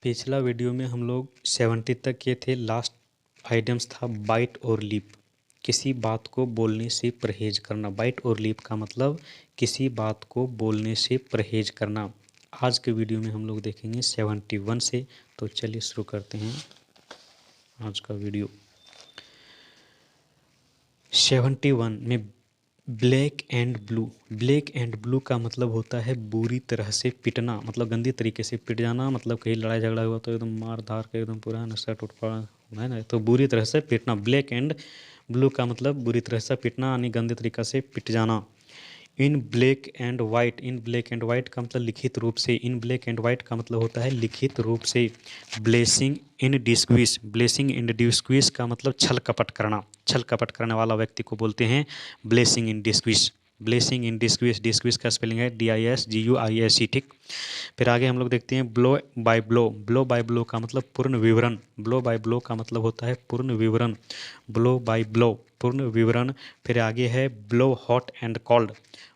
पिछला वीडियो में हम लोग 70 तक के थे। लास्ट आइटम्स था बाइट और लीप। किसी बात को बोलने से परहेज करना। बाइट और लीप का मतलब किसी बात को बोलने से परहेज करना। आज के वीडियो में हम लोग देखेंगे 71 से। तो चलिए शुरू करते हैं आज का वीडियो। 71 में black and blue. Black and blue का मतलब होता है बुरी तरह से पिटना, मतलब गंदी तरीके से पिट जाना। मतलब कहीं लड़ाई झगड़ा हुआ तो एकदम मार धार के एकदम पूरा नशा टूट पड़ा है ना, तो बुरी तरह से पिटना। ब्लैक एंड ब्लू का मतलब बुरी तरह से पिटना यानी गंदे तरीक़ा से पिट जाना। In black and white. In black and white का मतलब लिखित रूप से। इन ब्लैक एंड वाइट का मतलब होता है लिखित रूप से। Blessing in डिस्क्विस। ब्लेसिंग इन डिस्क्विस का मतलब छल कपट करना। छल कपट करने वाला व्यक्ति को बोलते हैं ब्लेसिंग इन डिस्क्विस। Blessing in डिस्क्विस। डिस्क्विस का स्पेलिंग है DISGUIS, ठीक। फिर आगे हम लोग देखते हैं blow by blow. Blow by blow का मतलब पूर्ण विवरण। ब्लो बाय ब्लो का मतलब होता है पूर्ण विवरण। ब्लो बाय ब्लो पूर्ण विवरण। फिर आगे है blow hot and cold.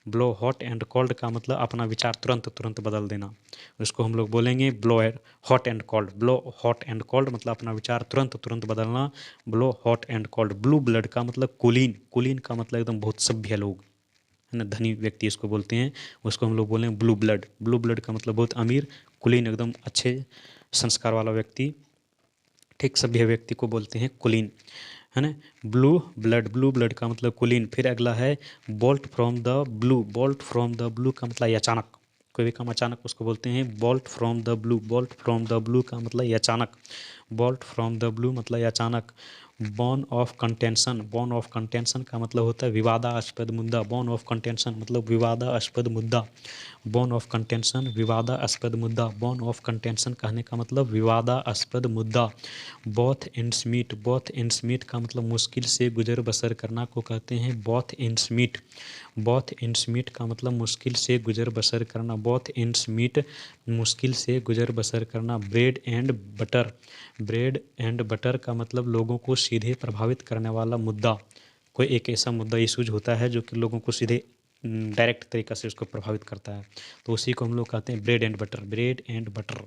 Blow hot and cold का मतलब अपना विचार तुरंत तुरंत बदल देना। उसको हम लोग बोलेंगे blow hot and cold. Blow hot and cold मतलब अपना विचार तुरंत तुरंत बदलना। Blow hot and cold. Blue blood का मतलब कुलीन। कुलीन का मतलब एकदम बहुत सभ्य लोग है ना, धनी व्यक्ति इसको बोलते हैं। उसको हम लोग बोलेंगे ब्लू ब्लड। ब्लू ब्लड का मतलब बहुत अमीर, कुलीन एकदम अच्छे संस्कार वाला व्यक्ति, ठीक, सभ्य व्यक्ति को बोलते हैं कुलीन, है ना। Blue blood. ब्लू ब्लड का मतलब कुलीन। फिर अगला है bolt from the blue. Bolt from the blue का मतलब अचानक, कोई भी काम अचानक उसको बोलते हैं bolt from the blue. Bolt from the blue का मतलब अचानक। बोल्ट फ्रॉम द ब्लू मतलब अचानक। Born of contention. Born of contention का मतलब होता है विवादास्पद मुद्दा। बॉर्न ऑफ कंटेंशन मतलब विवादास्पद मुद्दा। बॉर्न ऑफ कंटेंशन विवादास्पद मुद्दा। बॉर्न ऑफ कंटेंशन कहने का मतलब विवादास्पद मुद्दा। Both ends meet. Both ends meet का मतलब मुश्किल से गुजर बसर करना को कहते हैं both ends meet. Both ends meet का मतलब मुश्किल से गुजर बसर करना। बॉथ एंड्स मीट मुश्किल से गुजर बसर करना। Bread and butter. Bread and butter का मतलब लोगों को सीधे प्रभावित करने वाला मुद्दा। कोई एक ऐसा मुद्दा इशूज होता है जो कि लोगों को सीधे डायरेक्ट तरीक़ा से उसको प्रभावित करता है, तो उसी को हम लोग कहते हैं bread and butter. Bread and butter,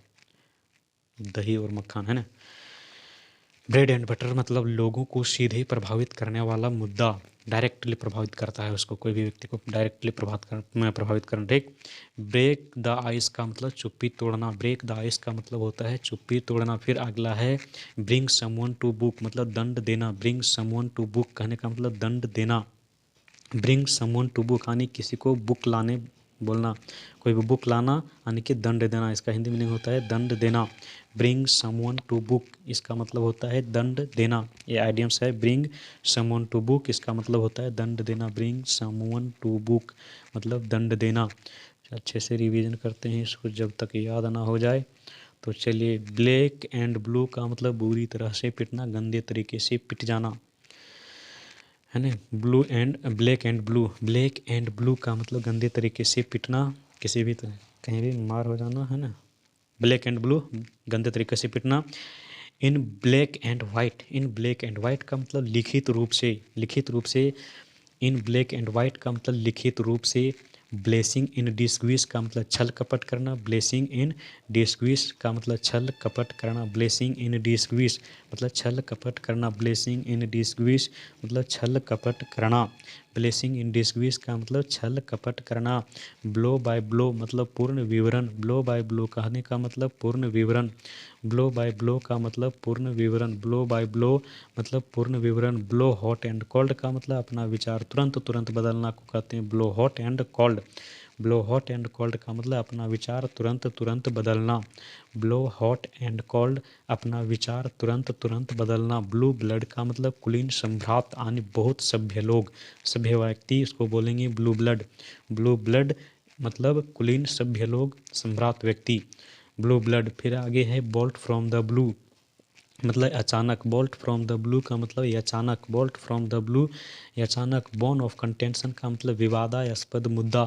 दही और मक्खन, है ना। ब्रेड एंड बटर मतलब लोगों को सीधे प्रभावित करने वाला मुद्दा, डायरेक्टली प्रभावित करता है उसको, कोई भी व्यक्ति को डायरेक्टली प्रभावित करना, ठीक। ब्रेक द आइस का मतलब चुप्पी तोड़ना। ब्रेक द आइस का मतलब होता है चुप्पी तोड़ना। फिर अगला है ब्रिंग समवन टू बुक, मतलब दंड देना। ब्रिंग समवन टू बुक कहने का मतलब दंड देना। ब्रिंग समवन टू बुक यानी किसी को बुक लाने बोलना, कोई भी बुक लाना यानी कि दंड देना। इसका हिंदी मीनिंग होता है दंड देना। ब्रिंग समवन टू बुक इसका मतलब होता है दंड देना। ये आइडियम्स है ब्रिंग समवन टू बुक, इसका मतलब होता है दंड देना। ब्रिंग समवन टू बुक मतलब दंड देना। अच्छे से रिवीजन करते हैं इसको जब तक याद ना हो जाए। तो चलिए, ब्लैक एंड ब्लू का मतलब बुरी तरह से पिटना, गंदे तरीके से पिट जाना, है ना। Blue and black and blue. Black and blue का मतलब गंदे तरीके से पिटना, किसी भी तरह कहीं भी मार हो जाना, है ना। ब्लैक एंड ब्लू गंदे तरीके से पिटना। In black and white. In black and white का मतलब लिखित रूप से। लिखित रूप से। इन ब्लैक एंड वाइट का मतलब लिखित रूप से। ब्लेसिंग इन डिस्ग्विस का मतलब छल कपट करना। ब्लेसिंग इन डिस्ग्विस का मतलब छल कपट करना। ब्लेसिंग इन डिस्ग्विस मतलब छल कपट करना। ब्लेसिंग इन डिस्ग्विस मतलब छल कपट करना। ब्लेसिंग इन डिस्ग्विस का मतलब छल कपट करना। ब्लो बाय ब्लो मतलब पूर्ण विवरण। ब्लो बाय ब्लो कहने का मतलब पूर्ण विवरण। ब्लो बाय ब्लो का मतलब पूर्ण विवरण। ब्लो बाय ब्लो मतलब पूर्ण विवरण। ब्लो हॉट एंड कोल्ड का मतलब अपना विचार तुरंत तुरंत बदलना को कहते हैं blow hot and cold. Blow hot and cold का मतलब अपना विचार तुरंत तुरंत बदलना। ब्लो हॉट एंड कोल्ड अपना विचार तुरंत तुरंत बदलना। ब्लू ब्लड का मतलब कुलीन संभ्रांत यानी बहुत सभ्य लोग, सभ्य व्यक्ति, इसको बोलेंगे ब्लू ब्लड। ब्लू ब्लड मतलब कुलीन सभ्य लोग, सम्राट व्यक्ति, ब्लू ब्लड। फिर आगे है बोल्ट फ्रॉम द ब्लू मतलब अचानक। बोल्ट फ्रॉम द ब्लू का मतलब अचानक। बोल्ट फ्रॉम द ब्लू अचानक। बॉर्न ऑफ कंटेंशन का मतलब विवादास्पद मुद्दा।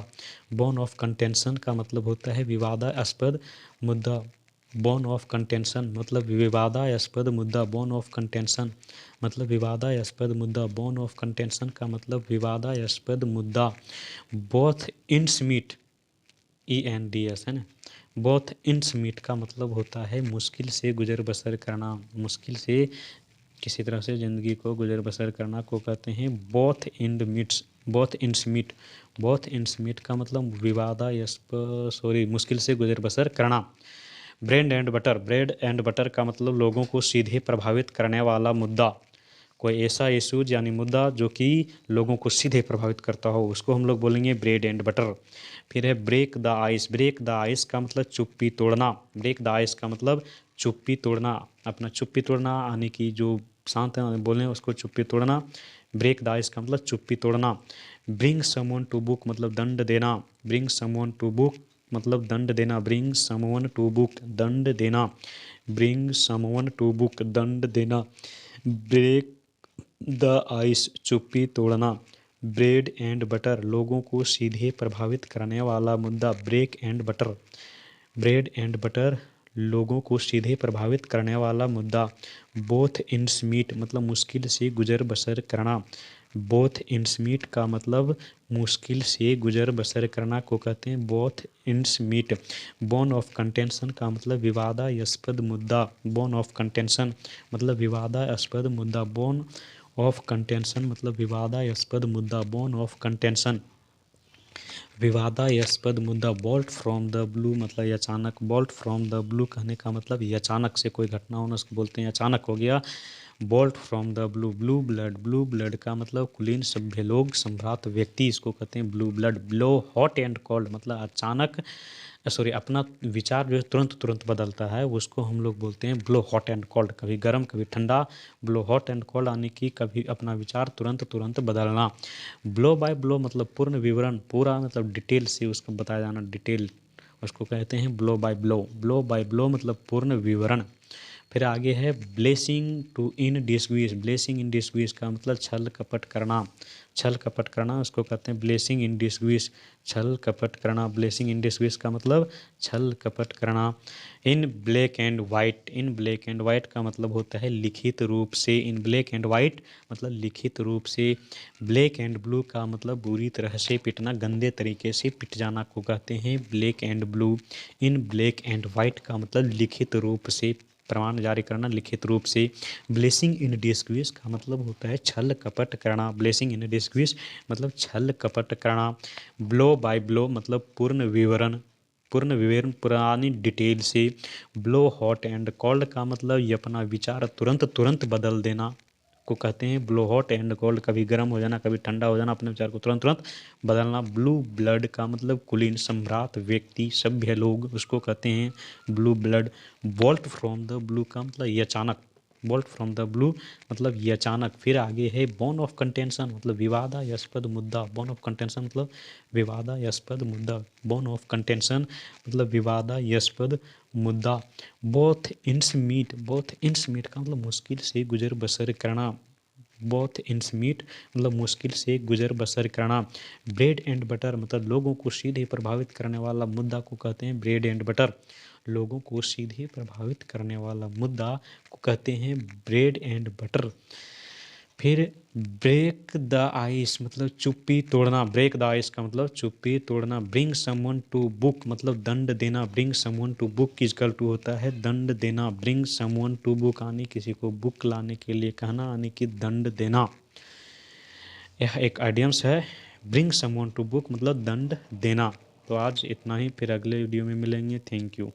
बॉर्न ऑफ कंटेंशन का मतलब होता है विवादास्पद मुद्दा। बॉर्न ऑफ कंटेंशन मतलब विवादास्पद मुद्दा। बॉर्न ऑफ कंटेंशन मतलब विवादास्पद मुद्दा। बॉर्न ऑफ कंटेंशन का मतलब विवादास्पद मुद्दा। बोथ इंड्स मीट, ENDS, है ना। बोथ इंस मीट का मतलब होता है मुश्किल से गुजर बसर करना, मुश्किल से किसी तरह से ज़िंदगी को गुजर बसर करना को कहते हैं बोथ इंड मीट्स, बोथ इंस मीट। बोथ इंस मीट का मतलब मुश्किल से गुजर बसर करना। Bread and butter, bread and butter का मतलब लोगों को सीधे प्रभावित करने वाला मुद्दा। कोई ऐसा इशूज यानी मुद्दा जो कि लोगों को सीधे प्रभावित करता हो, उसको हम लोग बोलेंगे ब्रेड एंड बटर। फिर है break the ice, break the ice का मतलब चुप्पी तोड़ना, ब्रेक द आइस का मतलब चुप्पी तोड़ना, अपना चुप्पी तोड़ना यानी कि जो शांत है बोलें उसको चुप्पी तोड़ना। ब्रेक द आइस का मतलब चुप्पी तोड़ना। ब्रिंग समवन टू बुक मतलब दंड देना, ब्रिंग समवन टू बुक मतलब दंड देना, ब्रिंग समवन टू बुक दंड देना, ब्रिंग समवन टू बुक दंड देना। ब्रेक द आइस चुप्पी तोड़ना। ब्रेड एंड बटर लोगों को सीधे प्रभावित करने वाला मुद्दा, break and butter, bread and butter लोगों को सीधे प्रभावित करने वाला मुद्दा। बोथ इंस मीट मतलब मुश्किल से गुजर बसर करना, बोथ इंस मीट का मतलब मुश्किल से गुजर बसर करना को कहते हैं बोथ इंस मीट। बोन ऑफ कंटेंशन का मतलब विवादास्पद मुद्दा, बोन ऑफ कंटेंशन मतलब विवादास्पद मुद्दा, बोन ऑफ कंटेंशन मतलब विवादास्पद मुद्दा, बोन ऑफ कंटेंशन विवादास्पद मुद्दा। बोल्ट फ्रॉम द ब्लू मतलब अचानक, बोल्ट फ्रॉम द ब्लू कहने का मतलब ये अचानक से कोई घटना होना उसको बोलते हैं अचानक हो गया। Bolt from the blue, blue blood, blue blood का मतलब कुलीन सभ्य लोग सम्राट व्यक्ति, इसको कहते हैं blue blood. Blow hot and cold मतलब अचानक अपना विचार जो है तुरंत तुरंत बदलता है, उसको हम लोग बोलते हैं ब्लो हॉट एंड कोल्ड, कभी गर्म कभी ठंडा। ब्लो हॉट एंड कोल्ड यानी कि कभी अपना विचार तुरंत तुरंत बदलना। ब्लो बाय ब्लो मतलब पूर्ण विवरण, पूरा मतलब डिटेल से उसको बताया जाना, डिटेल, उसको कहते हैं blow by blow. Blow by blow मतलब पूर्ण विवरण। फिर आगे है blessing to in disguise, blessing in disguise का मतलब छल कपट करना, छल कपट करना उसको कहते हैं ब्लेसिंग इन डिसग्वीस, छल कपट करना। ब्लेसिंग इन डिसग्वीस का मतलब छल कपट करना। In black and white, in black and white का मतलब होता है लिखित रूप से, इन ब्लैक एंड वाइट मतलब लिखित रूप से। ब्लैक एंड ब्लू का मतलब बुरी तरह से पिटना, गंदे तरीके से पिट जाना को कहते हैं black and blue. In black and white का मतलब लिखित रूप से प्रमाण जारी करना, लिखित रूप से। ब्लेसिंग इन डिसग्वीस का मतलब होता है छल कपट करना, ब्लेसिंग इन डिसग्वीस मतलब छल कपट करना। ब्लो बाय ब्लो मतलब पूर्ण विवरण, पूर्ण विवरण पुरानी डिटेल से। ब्लो हॉट एंड कोल्ड का मतलब ये अपना विचार तुरंत तुरंत बदल देना को कहते हैं ब्लो हॉट एंड कोल्ड, कभी गर्म हो जाना कभी ठंडा हो जाना, अपने विचार को तुरंत तुरंत बदलना। ब्लू ब्लड का मतलब कुलीन सम्राट व्यक्ति सभ्य लोग, उसको कहते हैं blue blood. Bolt from the blue का मतलब ये अचानक, बोल्ट फ्रॉम द ब्लू मतलब ये अचानक। फिर आगे है बोन ऑफ कंटेंशन मतलब विवादास्पद मुद्दा, बोन ऑफ कंटेंशन मतलब विवादास्पद मुद्दा, बोन ऑफ कंटेंशन मतलब विवादास्पद मुद्दा। बोथ इंस मीट, बोथ इंस मीट का मतलब मुश्किल से गुजर बसर करना, बोथ इंस मीट मतलब मुश्किल से गुजर बसर करना। ब्रेड एंड बटर मतलब लोगों को सीधे प्रभावित करने वाला मुद्दा को कहते हैं ब्रेड एंड बटर, लोगों को सीधे प्रभावित करने वाला मुद्दा को कहते हैं ब्रेड एंड बटर। फिर ब्रेक द आइस मतलब चुप्पी तोड़ना, ब्रेक द आइस का मतलब चुप्पी तोड़ना। ब्रिंग समवन टू बुक मतलब दंड देना, bring someone to book equal to होता है दंड देना। ब्रिंग समवन टू बुक आने किसी को बुक लाने के लिए कहना यानी कि दंड देना। यह एक आइडियम्स है, ब्रिंग समवन टू बुक मतलब दंड देना। तो आज इतना ही, फिर अगले वीडियो में मिलेंगे। Thank you.